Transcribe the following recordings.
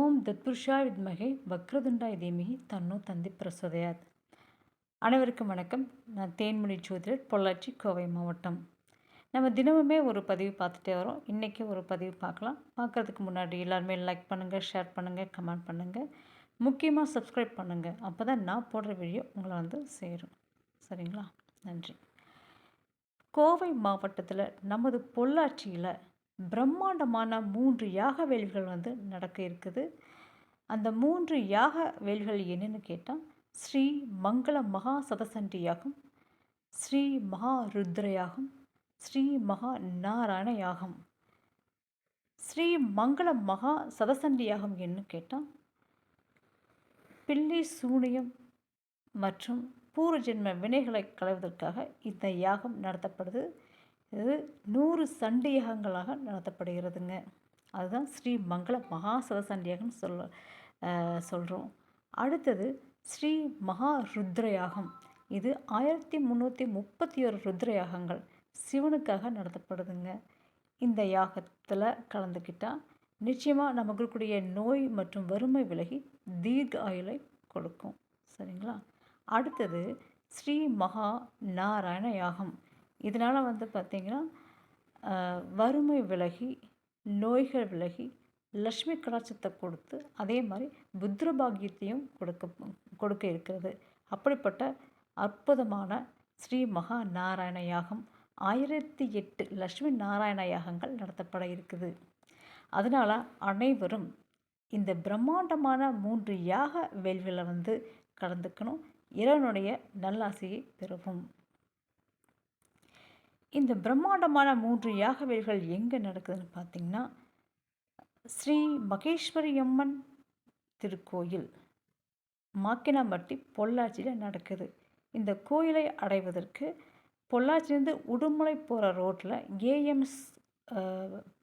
ஓம் தத்புருஷாய வித்மகே வக்ரதுண்டாய தீமகி தன்னோ தந்தி பிரசோதயாத். அனைவருக்கும் வணக்கம். நான் தேன்மொழி ஜோதிடர், பொள்ளாச்சி, கோவை மாவட்டம். நம்ம தினமுமே ஒரு பதிவு பார்த்துட்டே வரோம். இன்றைக்கி ஒரு பதிவு பார்க்கலாம். பார்க்குறதுக்கு முன்னாடி எல்லாருமே லைக் பண்ணுங்கள், ஷேர் பண்ணுங்கள், கமெண்ட் பண்ணுங்கள், முக்கியமாக சப்ஸ்கிரைப் பண்ணுங்கள். அப்போ தான் நான் போடுற வீடியோ உங்களை சேரும். சரிங்களா? நன்றி. கோவை மாவட்டத்தில் நமது பொள்ளாச்சியில் பிரம்மாண்டமான 3 யாக வேள்விகள் நடக்க இருக்குது. அந்த 3 யாக வேள்விகள் என்னென்னு கேட்டால், ஸ்ரீ மங்கள மகா சதசண்டி யாகம், ஸ்ரீ மகா ருத்ர யாகம், ஸ்ரீ மகா நாராயண யாகம். ஸ்ரீ மங்கள மகா சதசண்டி யாகம் என்ன கேட்டால், பில்லி சூனியம் மற்றும் பூர்வஜென்ம வினைகளை களைவதற்காக இந்த யாகம் நடத்தப்படுது. இது 100 சண்டி யாகங்களாக நடத்தப்படுகிறதுங்க. அதுதான் ஸ்ரீ மங்கள மகா சதசண்டி யாகம்னு சொல்கிறோம். அடுத்தது ஸ்ரீ மகா ருத்ர யாகம். இது 1331 ருத்ர யாகங்கள் சிவனுக்காக நடத்தப்படுதுங்க. இந்த யாகத்தில் கலந்துக்கிட்டால் நிச்சயமாக நமக்கு இருக்கக்கூடிய நோய் மற்றும் வறுமை விலகி தீர்க்க ஆயுளை கொடுக்கும். சரிங்களா? அடுத்தது ஸ்ரீ மகா நாராயண யாகம். இதனால் பார்த்திங்கன்னா வறுமை விலகி, நோய்கள் விலகி, லக்ஷ்மி கடாட்சத்தை கொடுத்து, அதே மாதிரி புத்திர பாக்கியத்தையும் கொடுக்க இருக்கிறது. அப்படிப்பட்ட அற்புதமான ஸ்ரீ மகா நாராயண யாகம் 1008 லக்ஷ்மி நாராயண யாகங்கள் நடத்தப்பட இருக்குது. அதனால் அனைவரும் இந்த பிரம்மாண்டமான 3 யாக வேள்விகளை கலந்துக்கணும். இறைவனுடைய நல்லாசையை பெறுவோம். இந்த பிரம்மாண்டமான 3 யாக வேள்விகள் எங்கே நடக்குதுன்னு பார்த்திங்கன்னா, ஸ்ரீ மகேஸ்வரி அம்மன் திருக்கோயில் மாக்கினாம்பட்டி, பொள்ளாச்சியில் நடக்குது. இந்த கோயிலை அடைவதற்கு பொள்ளாச்சியிலேருந்து உடுமலை போகிற ரோட்டில் ஏஎம்எஸ்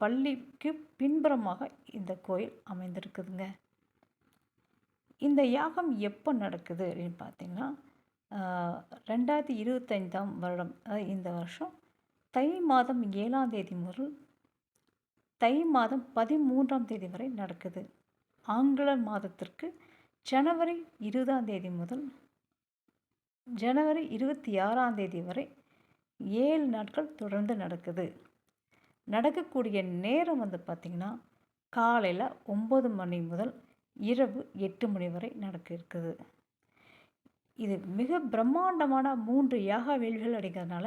பள்ளிக்கு பின்புறமாக இந்த கோயில் அமைந்திருக்குதுங்க. இந்த யாகம் எப்போ நடக்குது அப்படின்னு பார்த்திங்கன்னா, 2025ஆம் வருடம், அதாவது இந்த வருஷம் தை மாதம் 7ஆம் தேதி முதல் தை மாதம் 13ஆம் தேதி வரை நடக்குது. ஆங்கில மாதத்திற்கு ஜனவரி 20ஆம் தேதி முதல் ஜனவரி 26ஆம் தேதி வரை 7 நாட்கள் தொடர்ந்து நடக்குது. நடக்கக்கூடிய நேரம் பார்த்திங்கன்னா, காலையில் 9 மணி முதல் இரவு 8 மணி வரை நடக்க இருக்குது. இது மிக பிரம்மாண்டமான 3 யாக வேள்விகள் அடைக்கிறதுனால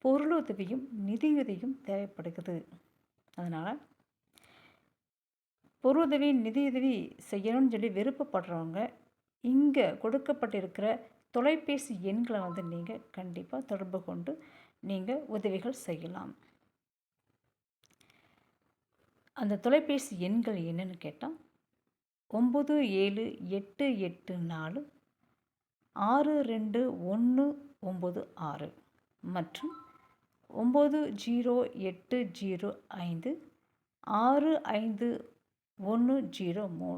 பொருளுதவியும் நிதியுதவியும் தேவைப்படுகிறது. அதனால் பொருளுதவி, நிதியுதவி செய்யணும்னு விருப்பப்படுறவங்க இங்கே கொடுக்கப்பட்டிருக்கிற தொலைபேசி எண்களை நீங்கள் கண்டிப்பாக தொடர்பு கொண்டு நீங்கள் உதவிகள் செய்யலாம். அந்த தொலைபேசி எண்கள் என்னென்னு கேட்டால் 978846 6216 மற்றும் 9080565103.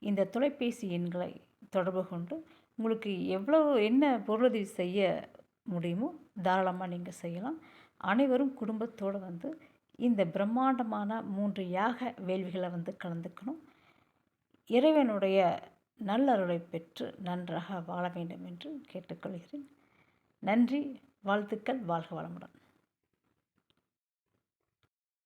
இந்த தொலைபேசி எண்களை தொடர்பு கொண்டு உங்களுக்கு என்ன பொருளுதவி செய்ய முடியுமோ தாராளமாக நீங்கள் செய்யலாம். அனைவரும் குடும்பத்தோடு இந்த பிரம்மாண்டமான 3 யாக வேள்விகளை கலந்துக்கணும். இறைவனுடைய நல்லருளை பெற்று நன்றாக வாழ வேண்டும் என்று கேட்டுக்கொள்கிறேன். நன்றி, வாழ்த்துக்கள், வாழ்க வளமுடன்.